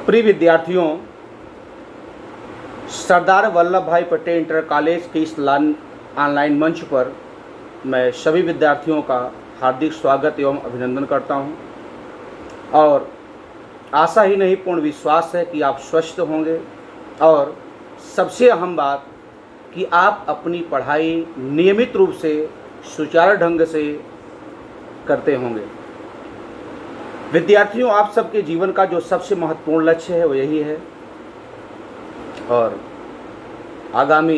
प्रिय विद्यार्थियों, सरदार वल्लभ भाई पटेल इंटर कॉलेज के इस ऑनलाइन मंच पर मैं सभी विद्यार्थियों का हार्दिक स्वागत एवं अभिनंदन करता हूं और आशा ही नहीं पूर्ण विश्वास है कि आप स्वस्थ होंगे और सबसे अहम बात कि आप अपनी पढ़ाई नियमित रूप से सुचारू ढंग से करते होंगे। विद्यार्थियों, आप सबके जीवन का जो सबसे महत्वपूर्ण लक्ष्य है वो यही है और आगामी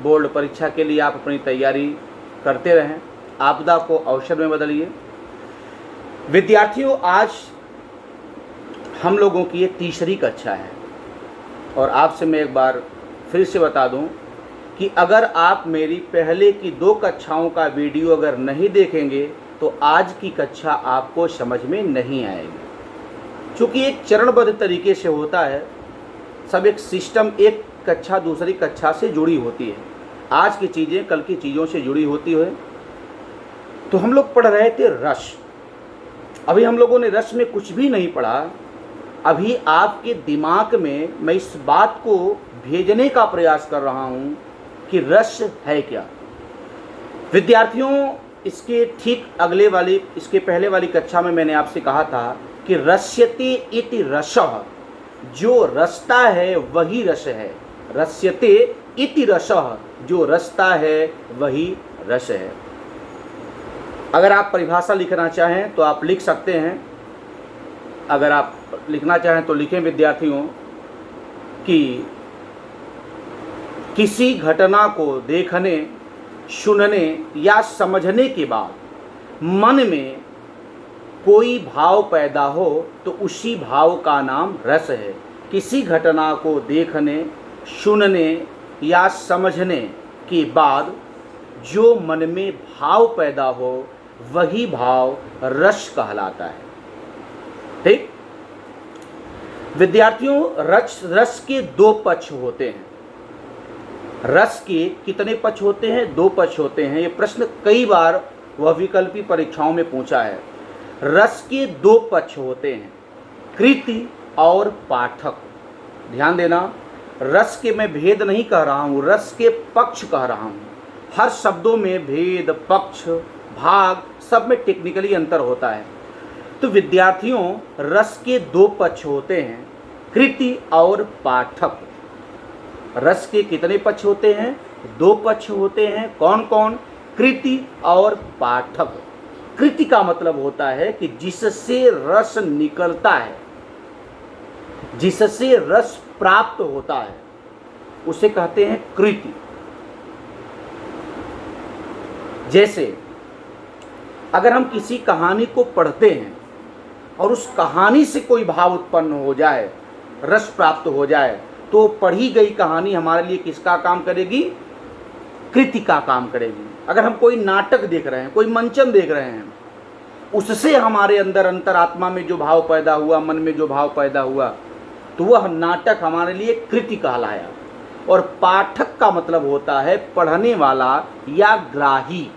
बोर्ड परीक्षा के लिए आप अपनी तैयारी करते रहें, आपदा को अवसर में बदलिए। विद्यार्थियों, आज हम लोगों की ये तीसरी कक्षा है और आपसे मैं एक बार फिर से बता दूं कि अगर आप मेरी पहले की 2 कक्षाओं का वीडियो अगर नहीं देखेंगे तो आज की कक्षा आपको समझ में नहीं आएगी, क्योंकि एक चरणबद्ध तरीके से होता है। सब एक सिस्टम, एक कक्षा दूसरी कक्षा से जुड़ी होती है। आज की चीज़ें कल की चीज़ों से जुड़ी होती है। तो हम लोग पढ़ रहे थे रस। अभी हम लोगों ने रस में कुछ भी नहीं पढ़ा। अभी आपके दिमाग में मैं इस बात को भेजने का प्रयास कर रहा हूँ कि रस है क्या। विद्यार्थियों, इसके ठीक इसके पहले वाली कक्षा में मैंने आपसे कहा था कि रस्यते इति रसः, जो रसता है वही रस है। रस्यते इति रसः, जो रसता है वही रस है। अगर आप परिभाषा लिखना चाहें तो आप लिख सकते हैं। अगर आप लिखना चाहें तो लिखें विद्यार्थियों कि किसी घटना को देखने, सुनने या समझने के बाद मन में कोई भाव पैदा हो तो उसी भाव का नाम रस है। किसी घटना को देखने, सुनने या समझने के बाद जो मन में भाव पैदा हो वही भाव रस कहलाता है। ठीक विद्यार्थियों, रस के 2 पक्ष होते हैं। रस के कितने पक्ष होते हैं? 2 पक्ष होते हैं। ये प्रश्न कई बार वह विकल्पी परीक्षाओं में पूछा है। रस के 2 पक्ष होते हैं, कृति और पाठक। ध्यान देना, रस के मैं भेद नहीं कह रहा हूँ, रस के पक्ष कह रहा हूँ। हर शब्दों में भेद, पक्ष, भाग सब में टेक्निकली अंतर होता है। तो विद्यार्थियों, रस के 2 पक्ष होते हैं, कृति और पाठक। रस के कितने पक्ष होते हैं? 2 पक्ष होते हैं। कौन कौन? कृति और पाठक। कृति का मतलब होता है कि जिससे रस निकलता है, जिससे रस प्राप्त होता है, उसे कहते हैं कृति। जैसे अगर हम किसी कहानी को पढ़ते हैं और उस कहानी से कोई भाव उत्पन्न हो जाए, रस प्राप्त हो जाए, तो पढ़ी गई कहानी हमारे लिए किसका काम करेगी? कृति का काम करेगी। अगर हम कोई नाटक देख रहे हैं, कोई मंचन देख रहे हैं, उससे हमारे अंदर अंतरात्मा में जो भाव पैदा हुआ, मन में जो भाव पैदा हुआ, तो वह नाटक हमारे लिए कृति कहलाया। और पाठक का मतलब होता है पढ़ने वाला या ग्राही।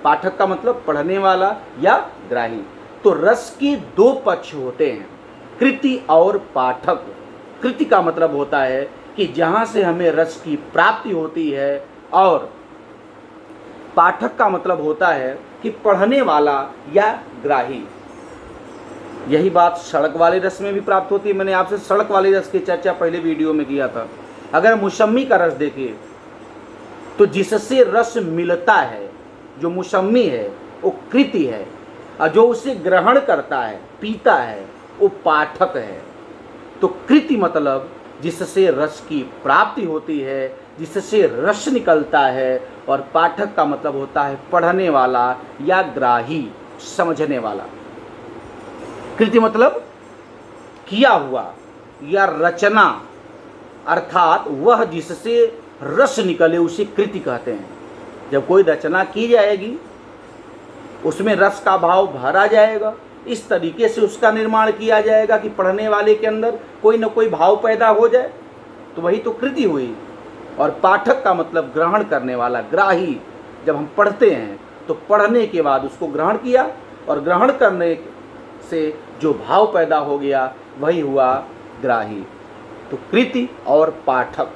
पाठक का मतलब पढ़ने वाला या ग्राही। तो रस के 2 पक्ष होते हैं, कृति और पाठक। कृति का मतलब होता है कि जहाँ से हमें रस की प्राप्ति होती है, और पाठक का मतलब होता है कि पढ़ने वाला या ग्राही। यही बात सड़क वाले रस में भी प्राप्त होती है। मैंने आपसे सड़क वाले रस की चर्चा पहले वीडियो में किया था। अगर मौसम्मी का रस देखिए तो जिससे रस मिलता है, जो मौसम्मी है, वो कृति है, और जो उसे ग्रहण करता है, पीता है, वो पाठक है। तो कृति मतलब जिससे रस की प्राप्ति होती है, जिससे रस निकलता है, और पाठक का मतलब होता है पढ़ने वाला या ग्राही, समझने वाला। कृति मतलब किया हुआ या रचना, अर्थात वह जिससे रस निकले उसे कृति कहते हैं। जब कोई रचना की जाएगी, उसमें रस का भाव भरा जाएगा, इस तरीके से उसका निर्माण किया जाएगा कि पढ़ने वाले के अंदर कोई न कोई भाव पैदा हो जाए, तो वही तो कृति हुई। और पाठक का मतलब ग्रहण करने वाला, ग्राही। जब हम पढ़ते हैं तो पढ़ने के बाद उसको ग्रहण किया, और ग्रहण करने से जो भाव पैदा हो गया वही हुआ ग्राही। तो कृति और पाठक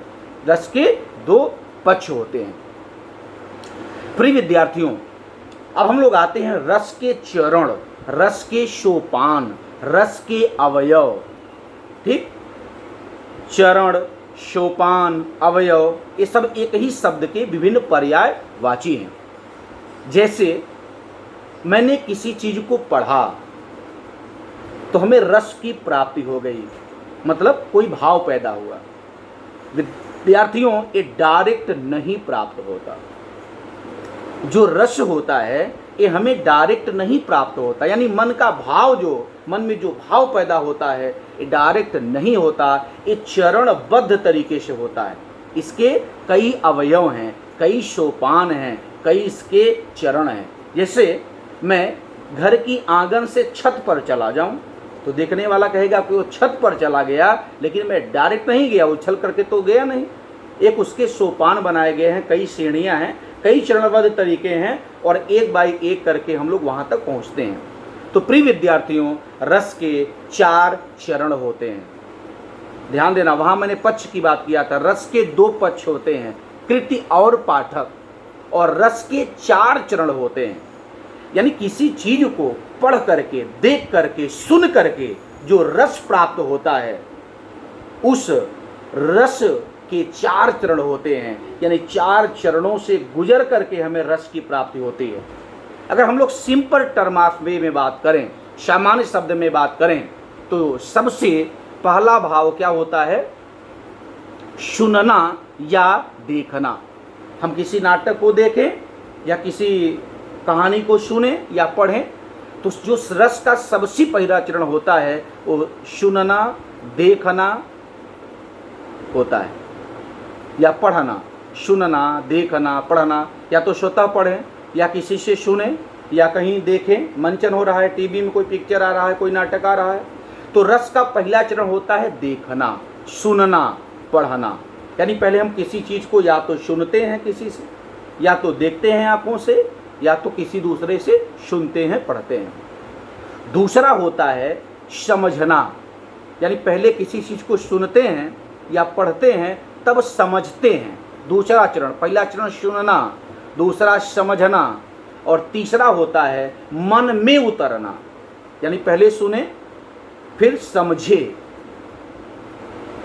रस के दो पक्ष होते हैं। प्रिय विद्यार्थियों, अब हम लोग आते हैं रस के चरण, रस के सोपान, रस के अवयव। ठीक, चरण, सोपान, अवयव, ये सब एक ही शब्द के विभिन्न पर्यायवाची हैं। जैसे मैंने किसी चीज को पढ़ा तो हमें रस की प्राप्ति हो गई, मतलब कोई भाव पैदा हुआ। विद्यार्थियों, ये डायरेक्ट नहीं प्राप्त होता। जो रस होता है ये हमें डायरेक्ट नहीं प्राप्त होता, यानी मन का भाव, जो मन में जो भाव पैदा होता है ये डायरेक्ट नहीं होता, ये चरणबद्ध तरीके से होता है। इसके कई अवयव हैं, कई सोपान हैं, कई इसके चरण हैं। जैसे मैं घर की आंगन से छत पर चला जाऊं तो देखने वाला कहेगा कि वो छत पर चला गया, लेकिन मैं डायरेक्ट नहीं गया, उछल करके तो गया नहीं। एक उसके सोपान बनाए गए हैं, कई सीढ़ियां हैं, कई चरणबद्ध तरीके हैं, और एक बाई एक करके हम लोग वहां तक पहुंचते हैं। तो प्रिय विद्यार्थियों, रस के 4 चरण होते हैं। ध्यान देना, वहां मैंने पक्ष की बात किया था। रस के 2 पक्ष होते हैं, कृति और पाठक, और रस के 4 चरण होते हैं। यानी किसी चीज को पढ़ करके, देख करके, सुन करके जो रस प्राप्त होता है, उस रस के 4 चरण होते हैं। यानी 4 चरणों से गुजर करके हमें रस की प्राप्ति होती है। अगर हम लोग सिंपल टर्म ऑफ वे में बात करें, सामान्य शब्द में बात करें, तो सबसे पहला भाव क्या होता है? सुनना या देखना। हम किसी नाटक को देखें या किसी कहानी को सुने या पढ़ें, तो जो रस का सबसे पहला चरण होता है वो सुनना, देखना होता है, या पढ़ना। सुनना, देखना, पढ़ना, या तो स्वतः पढ़ें या किसी से सुने या कहीं देखें, मंचन हो रहा है, टीवी में कोई पिक्चर आ रहा है, कोई नाटक आ रहा है। तो रस का पहला चरण होता है देखना, सुनना, पढ़ना। यानी पहले हम किसी चीज़ को या तो सुनते हैं किसी से, या तो देखते हैं आँखों से, या तो किसी दूसरे से सुनते हैं, पढ़ते हैं। दूसरा होता है समझना, यानी पहले किसी चीज़ को सुनते हैं या पढ़ते हैं तब समझते हैं। दूसरा चरण, पहला चरण सुनना, दूसरा समझना, और तीसरा होता है मन में उतरना। यानी पहले सुने, फिर समझे,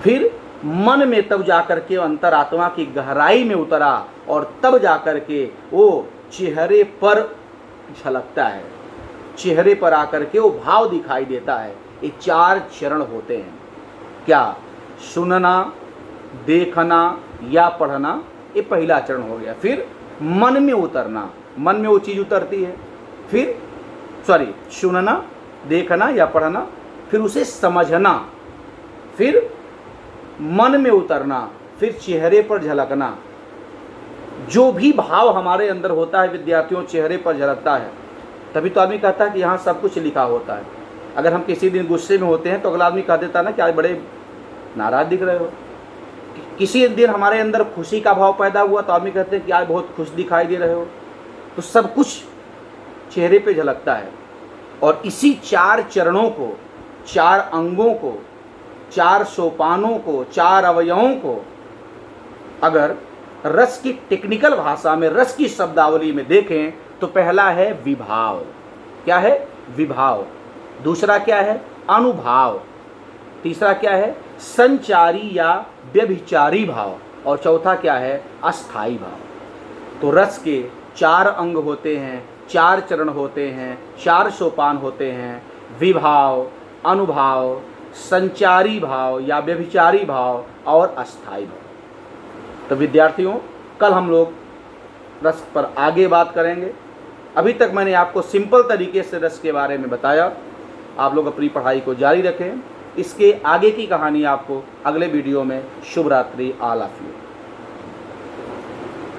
फिर मन में, तब जाकर के अंतरात्मा की गहराई में उतरा, और तब जाकर के वो चेहरे पर झलकता है, चेहरे पर आकर के वो भाव दिखाई देता है। ये 4 चरण होते हैं। क्या? सुनना, देखना या पढ़ना, ये पहला चरण हो गया। फिर मन में उतरना, मन में वो चीज़ उतरती है। फिर सुनना, देखना या पढ़ना, फिर उसे समझना, फिर मन में उतरना, फिर चेहरे पर झलकना। जो भी भाव हमारे अंदर होता है विद्यार्थियों, चेहरे पर झलकता है। तभी तो आदमी कहता है कि यहाँ सब कुछ लिखा होता है। अगर हम किसी दिन गुस्से में होते हैं तो अगला आदमी कह देता है ना कि आज बड़े नाराज दिख रहे हो। किसी दिन हमारे अंदर खुशी का भाव पैदा हुआ तो आदमी कहते हैं कि आज बहुत खुश दिखाई दे रहे हो। तो सब कुछ चेहरे पे झलकता है। और इसी 4 चरणों को, 4 अंगों को, 4 सोपानों को, 4 अवयवों को अगर रस की टेक्निकल भाषा में, रस की शब्दावली में देखें तो पहला है विभाव। क्या है? विभाव। दूसरा क्या है? अनुभाव। तीसरा क्या है? संचारी या व्यभिचारी भाव। और चौथा क्या है? अस्थाई भाव। तो रस के 4 अंग होते हैं, 4 चरण होते हैं, 4 सोपान होते हैं: विभाव, अनुभाव, संचारी भाव या व्यभिचारी भाव और अस्थाई भाव। तो विद्यार्थियों, कल हम लोग रस पर आगे बात करेंगे। अभी तक मैंने आपको सिंपल तरीके से रस के बारे में बताया। आप लोग अपनी पढ़ाई को जारी रखें। इसके आगे की कहानी आपको अगले वीडियो में। शुभ रात्रि। All of you.